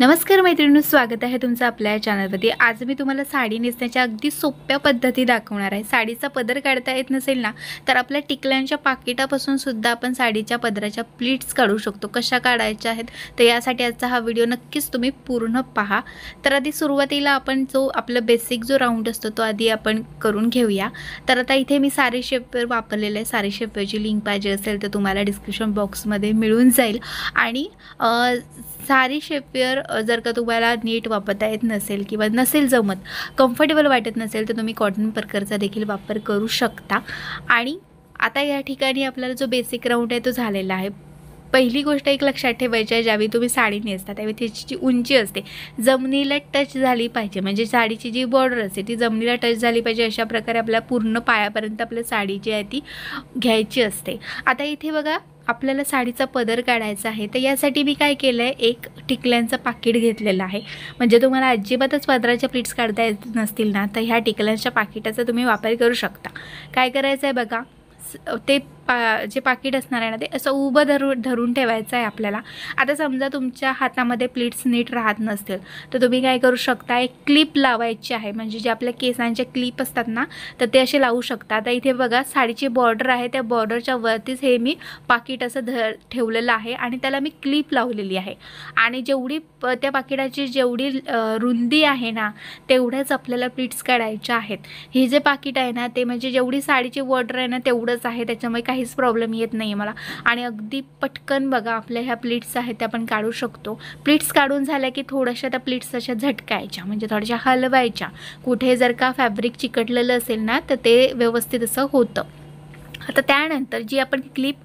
नमस्कार मैत्रिणींनो, स्वागत आहे तुमचं आपल्या चॅनलवरती। आज मी तुम्हाला साडी नेसण्याच्या अगदी सोप्या पद्धती दाखवणार आहे। साडीचा पदर काढता येत नसेल ना, तर आपल्या टिकल्यांच्या पाकिटापासून सुद्धा आपण साडीच्या पदराच्या प्लीट्स काढू शकतो। कशा काढायच्या आहेत तर यासाठी आजचा हा व्हिडिओ नक्कीच तुम्ही पूर्ण पहा। तर आधी सुरुवातीला आपण जो आपला बेसिक जो राऊंड असतो तो आधी आपण करून घेऊया। तर आता इथे मी साडी शेपवेअर वापरलेले आहे। साडी शेपवेअरची लिंक पाहिजे असेल तर तुम्हाला डिस्क्रिप्शन बॉक्समध्ये मिळून जाईल। आणि साडी शेपवेअर जर का तुम्हाला नीट वापरता येत नसेल किंवा नसेल जमत, कम्फर्टेबल वाटत नसेल तर तुम्ही कॉटन प्रकारचा देखील वापर करू शकता। आणि आता या ठिकाणी आपल्याला जो बेसिक राऊंड आहे तो झालेला आहे। पहिली गोष्ट एक लक्षात ठेवायची आहे, ज्यावेळी तुम्ही साडी नेसता त्यावेळी त्याची जी उंची असते जमिनीला टच झाली पाहिजे। म्हणजे साडीची जी बॉर्डर असते ती जमिनीला टच झाली पाहिजे। अशा प्रकारे आपल्या पूर्ण पायापर्यंत आपल्या साडी जी आहे ती घ्यायची असते। आता इथे बघा, आपल्याला साडीचा पदर काढायचा आहे तर यासाठी मी काय केलं आहे, एक टिकल्यांचं पाकिट घेतलेलं आहे। म्हणजे तुम्हाला अजिबातच पदराच्या प्लीट्स काढता येत नसतील ना, तर ह्या टिकल्यांच्या पाकिटाचा तुम्ही वापर करू शकता। काय करायचं आहे बघा, ते जे पाकिट असणार आहे ना ते असं उभं धरून ठेवायचं आहे आपल्याला। आता समजा तुमच्या हातामध्ये प्लीट्स नीट राहत नसतील तर तुम्ही काय करू शकता, एक क्लिप लावायची आहे। म्हणजे जे आपल्या केसांचे क्लिप असतात ना तर ते असे लावू शकता। आता इथे बघा, साडीची बॉर्डर आहे, त्या बॉर्डरच्या वरतीच हे मी पाकिट असं ठेवलेलं आहे आणि त्याला मी क्लिप लावलेली आहे। आणि जेवढी त्या पाकिटाची जेवढी रुंदी आहे ना तेवढ्याच आपल्याला प्लीट्स काढायच्या आहेत। हे जे पाकिट आहे ना ते म्हणजे जेवढी साडीची बॉर्डर आहे ना तेवढंच आहे, त्याच्यामुळे काहीच प्रॉब्लेम येत नाही मला। आणि अगदी पटकन बघा आपल्या ह्या प्लीट्स आहेत त्या आपण काढू शकतो। प्लीट्स काढून झाल्या की थोड्याशा त्या प्लीट्स अशा झटकायच्या, म्हणजे थोड्याशा हलवायच्या। कुठे जर का फॅब्रिक चिकटलेलं असेल ना तर ते व्यवस्थित असं होतं। आता त्यानंतर जी आपण क्लिप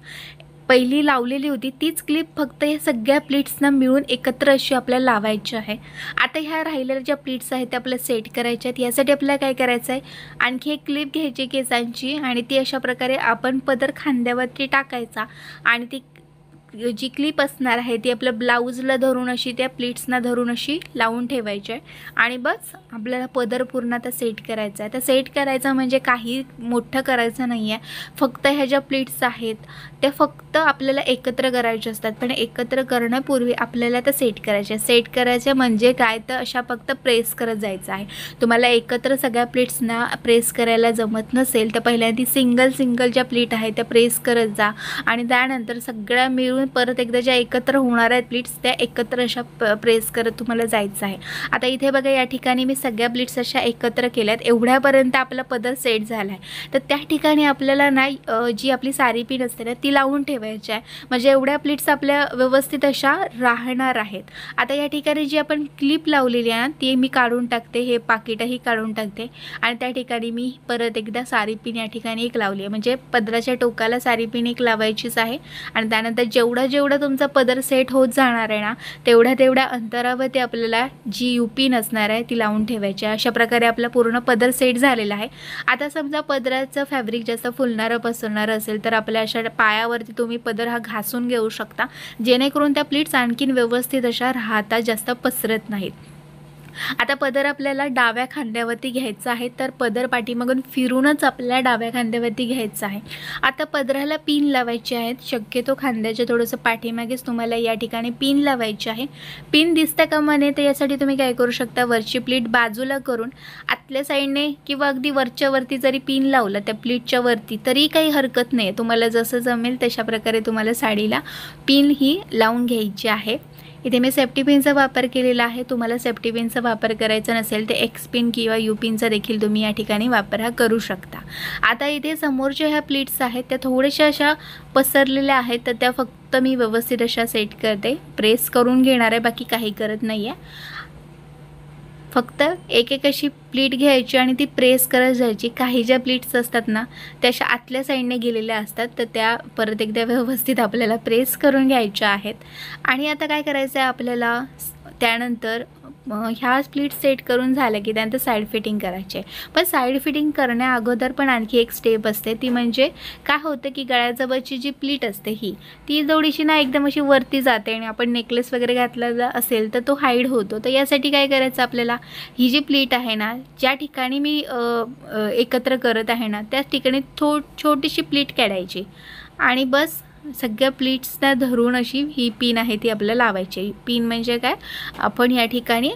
पहिली लावलेली होती तीच क्लिप फक्त या सगळ्या प्लीट्सना मिळून एकत्र अशी आपल्याला लावायची आहे। आता ह्या राहिलेल्या ज्या प्लीट्स आहेत त्या आपल्याला सेट करायच्या आहेत। यासाठी आपल्याला काय करायचं आहे, आणखी एक क्लिप घ्यायची केसांची आणि ती अशा प्रकारे आपण पदर खांद्यावरती टाकायचा आणि ती जी क्लिप असणार आहे ती आपल्या ब्लाऊजला धरून अशी त्या प्लीट्सना धरून अशी लावून ठेवायची आहे। आणि बस आपल्याला पदर पूर्ण आता सेट करायचा आहे। तर सेट करायचा म्हणजे काही मोठं करायचं नाही आहे, फक्त ह्या ज्या प्लीट्स आहेत त्या फक्त आपल्याला एकत्र करायच्या असतात। पण एकत्र करण्यापूर्वी आपल्याला त्या सेट करायच्या। सेट करायचे म्हणजे काय, तर अशा फक्त प्रेस करत जायचं आहे। तुम्हाला एकत्र सगळ्या प्लीट्सना प्रेस करायला जमत नसेल तर पहिल्यांदा सिंगल ज्या प्लीट आहेत त्या प्रेस करत जा आणि त्यानंतर सगळ्या मिळून परत एकदा ज्या एकत्र होणार आहेत प्लीट्स त्या एकत्र अशा प्रेस करत तुम्हाला जायचं आहे। आता इथे बघा, या ठिकाणी मी सगळ्या प्लीट्स अशा एकत्र केल्यात। एवढ्यापर्यंत आपला पदर सेट झाला आहे। तर त्या ठिकाणी आपल्याला ना जी आपली साडी पिन असते ना ती लावून ठेवायची आहे, म्हणजे एवढ्या प्लीट्स आपल्या व्यवस्थित अशा राहणार आहेत। आता या ठिकाणी जी आपण क्लिप लावलेली आहे ती मी काढून टाकते, हे पाकिटही काढून टाकते आणि त्या ठिकाणी मी परत एकदा साडी पिन या ठिकाणी एक लावली आहे। म्हणजे पदराच्या टोकाला साडी पिन एक लावायचीच आहे आणि त्यानंतर जेवढा तुमचा पदर सेट होत जाणार आहे ना तेवढ्या अंतरावरती आपल्याला जी यू पिन असणार आहे ती लावून ठेवायची आहे। अशा प्रकारे आपला पूर्ण पदर सेट झालेला आहे। आता समजा पदराचं फॅब्रिक जास्त फुलणारं पसरणारं असेल तर आपल्या अशा पायावरती तुम्ही पदर हा घासून घेऊ शकता, जेणेकरून त्या प्लीट्स आणखीन व्यवस्थित अशा राहतात, जास्त पसरत नाहीत। आता पदर आपल्याला डाव्या खांद्यावरती घ्यायचा आहे, तर पदर पाठीमागून फिरूनच आपल्याला डाव्या खांद्यावरती घ्यायचं आहे। आता पदराला पिन लावायची आहेत, शक्यतो खांद्याच्या थोडंसं पाठीमागेच तुम्हाला या ठिकाणी पिन लावायची आहे। पिन दिसतं का मने, तर यासाठी तुम्ही काय करू शकता, वरची प्लीट बाजूला करून आतल्या साईडने किंवा अगदी वरच्या वरती जरी पिन लावलं त्या प्लीटच्या वरती तरी काही हरकत नाही। तुम्हाला जसं जमेल तशा प्रकारे तुम्हाला साडीला पिन ही लावून घ्यायची आहे। इथे मी सेफ्टी पिनचा वापर केलेला आहे। तुम्हाला सेफ्टी पिनचा वापर करायचा नसेल तर एक्स पिन किंवा यू पिनचा देखील तुम्ही या ठिकाणी वापर हा करू शकता। आता इथे समोरच्या ह्या प्लीट्स आहेत त्या थोड्याशा अशा पसरलेल्या आहेत, तर त्या फक्त मी व्यवस्थित अशा सेट करते, प्रेस करून घेणार आहे, बाकी काही करत नाही आहे। फक्त एक अशी प्लीट घ्यायची आणि ती प्रेस करत जायची। काही ज्या प्लीट्स असतात ना त्या अशा आतल्या साईडने गेलेल्या असतात, तर त्या परत एकदा व्यवस्थित आपल्याला प्रेस करून घ्यायच्या आहेत। आणि आता काय करायचं आहे आपल्याला, त्यानंतर ह्या प्लीट सेट करून झालं की त्यानंतर साईड फिटिंग करायची आहे। पण साईड फिटिंग करण्या अगोदर पण आणखी एक स्टेप असते, ती म्हणजे काय होतं की गळ्याजवळची जी प्लीट असते ती थोडीशी ना एकदम अशी वरती जाते आणि आपण नेकलेस वगैरे घातलेला असेल तर तो हाईड होतो। तर यासाठी काय करायचं आपल्याला, ही जी प्लीट आहे ना ज्या ठिकाणी मी एकत्र करत आहे ना त्याच ठिकाणी छोटीशी प्लीट काढायची आणि बस सगळ्या प्लीट्सना धरून अशी ही पिन आहे ती आपल्याला लावायची. पिन म्हणजे काय, आपण या ठिकाणी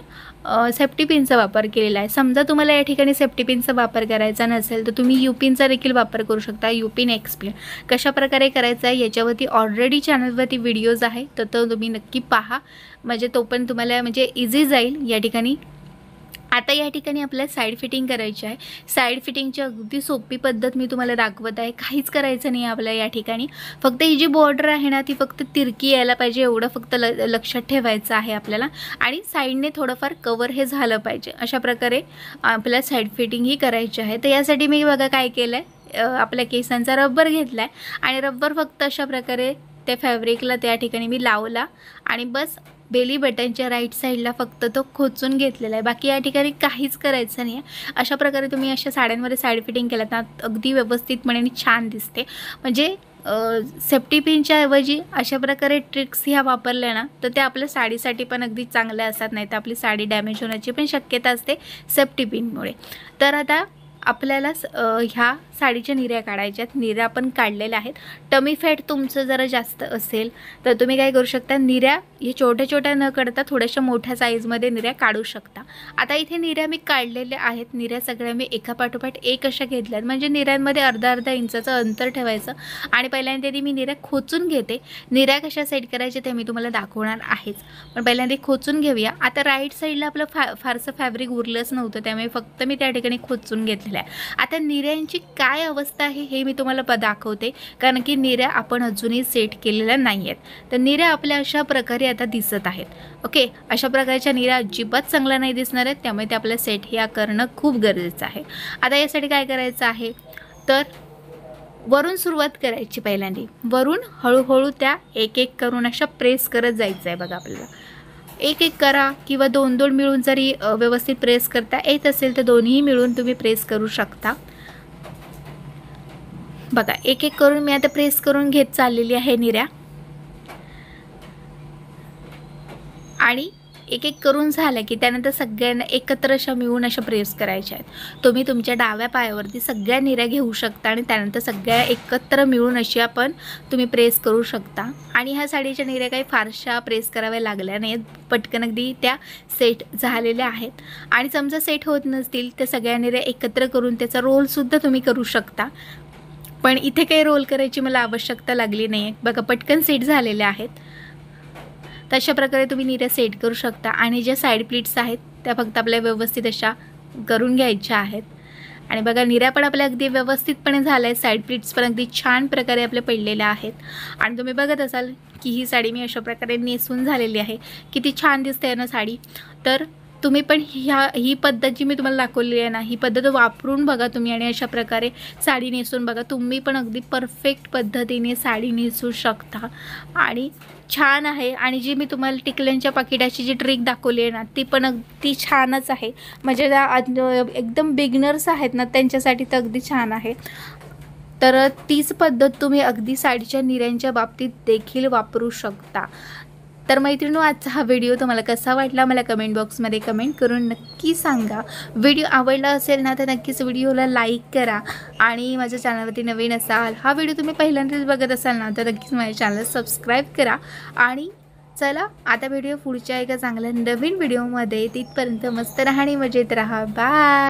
सेफ्टी पिनचा वापर केलेला आहे. समजा तुम्हाला या ठिकाणी सेफ्टी पिनचा वापर करायचा नसेल तर तुम्ही यू पिनचा देखील वापर करू शकता. यू पिन, एक्स पिन कशा प्रकारे करायचा आहे याच्यावरती ऑलरेडी चॅनलवरती व्हिडिओज आहे, तर तो तुम्ही नक्की पहा, म्हणजे तो पण तुम्हाला म्हणजे इझी जाईल या ठिकाणी. आता या ठिकाणी आपल्याला साईड फिटिंग करायची आहे. साईड फिटिंगची अगदी सोपी पद्धत मी तुम्हाला दाखवत आहे. काहीच करायचं नाही आपल्याला या ठिकाणी. फक्त ही जी बॉर्डर आहे ना ती फक्त तिरकी यायला पाहिजे, एवढं फक्त लक्षात ठेवायचं आहे आपल्याला. आणि साईडने थोडंफार कवर हे झालं पाहिजे. अशा प्रकारे आपल्याला साईड फिटिंग ही करायची आहे. तर यासाठी मी बघा काय केलं आहे, आपल्या केसांचा रबर घेतला आहे आणि रबर फक्त अशा प्रकारे त्या फॅब्रिकला त्या ठिकाणी मी लावला आणि बस बेली बटनच्या राईट साईडला फक्त तो खोचून घेतलेला आहे. बाकी या ठिकाणी काहीच करायचं नाही आहे. अशा प्रकारे तुम्ही अशा साड्यांमध्ये साईड फिटिंग केलं ना अगदी व्यवस्थितपणे आणि छान दिसते. म्हणजे सेफ्टी पिनच्या ऐवजी अशा प्रकारे ट्रिक्स ह्या वापरल्या ना तर त्या आपल्या साडीसाठी पण अगदी चांगल्या असतात, नाही तर आपली साडी डॅमेज होण्याची पण शक्यता असते सेफ्टी पिनमुळे. तर आता आपल्याला ह्या साडीच्या निर्या काढायच्या आहेत. निर्या आपण काढलेल्या आहेत. टमी फॅट तुमचं जरा जास्त असेल तर तुम्ही काय करू शकता, निर्या हे छोट्या छोट्या न करता थोड्याशा मोठ्या साईजमध्ये निर्या काढू शकता. आता इथे निर्या मी काढलेल्या आहेत. निर्या सगळ्या मी एका पाठोपाठ एक अशा घेतल्यात, म्हणजे निर्यांमध्ये अर्धा इंचाचं अंतर ठेवायचं. आणि पहिल्यांदा मी निर्या खोचून घेते. निर्या कशा सेट करायच्या ते मी तुम्हाला दाखवणार आहेच, पण पहिल्यांदा खोचून घेऊया. आता राईट साईडला आपलं फारसं फॅब्रिक उरलंच नव्हतं, त्यामुळे फक्त मी त्या ठिकाणी खोचून घेतलेलं आहे. आता निर्यांची काय अवस्था आहे हे मी तुम्हाला दाखवते, कारण की निर्या आपण अजूनही सेट केलेल्या नाही आहेत. तर निर्या आपल्या अशा प्रकारे आता दिसत आहेत. ओके, अशा प्रकारच्या निर्या अजिबात चांगल्या नाही दिसणार आहेत, त्यामुळे ते आपल्या सेट ह्या करणं खूप गरजेचं आहे. आता यासाठी काय करायचं आहे, तर वरून सुरुवात करायची. पहिल्यांदा वरून हळूहळू त्या एक एक करून अशा प्रेस करत जायचं आहे. बघा आपल्याला एक एक करा किंवा दोन दोन मिळून जरी व्यवस्थित प्रेस करता येत असेल तर दोन्ही मिळून तुम्ही प्रेस करू शकता. बघा एक एक करून मी आता प्रेस करून घेत चाललेली आहे निर्या. आणि एक एक करून झालं की त्यानंतर सगळ्यांना एकत्र अशा मिळून अशा प्रेस करायच्या आहेत. तुम्ही तुमच्या डाव्या पायावरती सगळ्या निर्या घेऊ शकता आणि त्यानंतर सगळ्या एकत्र मिळून अशी तुम्ही प्रेस करू शकता. आणि ह्या साडीच्या निर्या काही फारशा प्रेस कराव्या लागल्या नाहीत, पटकन अगदी त्या सेट झालेल्या आहेत. आणि समजा सेट होत नसतील तर सगळ्या निर्या एकत्र करून त्याचा रोलसुद्धा तुम्ही करू शकता, पण इथे काही रोल करायची मला आवश्यकता लागली नाही आहे. बघा पटकन सेट झालेल्या आहेत. तशा प्रकारे तुम्ही निर्या सेट करू शकता. आणि ज्या साईड प्लीट्स आहेत त्या फक्त आपल्या व्यवस्थित अशा करून घ्यायच्या आहेत. आणि बघा निर्या पण आपल्या अगदी व्यवस्थितपणे झाल्या आहेत. साईड प्लीट्स पण अगदी छान प्रकारे आपल्या पडलेल्या आहेत. आणि तुम्ही बघत असाल की ही साडी मी अशा प्रकारे नेसून झालेली आहे. किती छान दिसते ना साडी. तर तुम्ही पण ही पद्धत जी मी तुम्हाला दाखवली आहे ना, ही पद्धत वापरून बघा तुम्ही आणि अशा प्रकारे साडी नेसून बघा. तुम्ही पण अगदी परफेक्ट पद्धतीने साडी नेसू शकता आणि छान आहे. आणि जी मी तुम्हाला टिकल्यांच्या पाकिटाची जी ट्रिक दाखवली आहे ना ती पण अगदी छानच आहे. म्हणजे एकदम बिगिनर्स आहेत ना त्यांच्यासाठी तर अगदी छान आहे. तर तीच पद्धत तुम्ही अगदी साडीच्या निर्यांच्या बाबतीत देखील वापरू शकता. तर मैत्रिणींनो, आजचा हा व्हिडिओ तुम्हाला कसा वाटला मला कमेंट बॉक्समध्ये कमेंट करून नक्की सांगा. व्हिडिओ आवडला असेल ना तर नक्कीच व्हिडिओला लाईक करा. आणि माझ्या चॅनलवरती नवीन असाल, हा व्हिडिओ तुम्ही पहिल्यांदाच बघत असाल ना तर नक्कीच माझ्या चॅनल सबस्क्राईब करा. आणि चला आता व्हिडिओ पुढच्या एका चांगल्या नवीन व्हिडिओमध्ये, तिथपर्यंत मस्त राहा आणि मजेत राहा. बाय.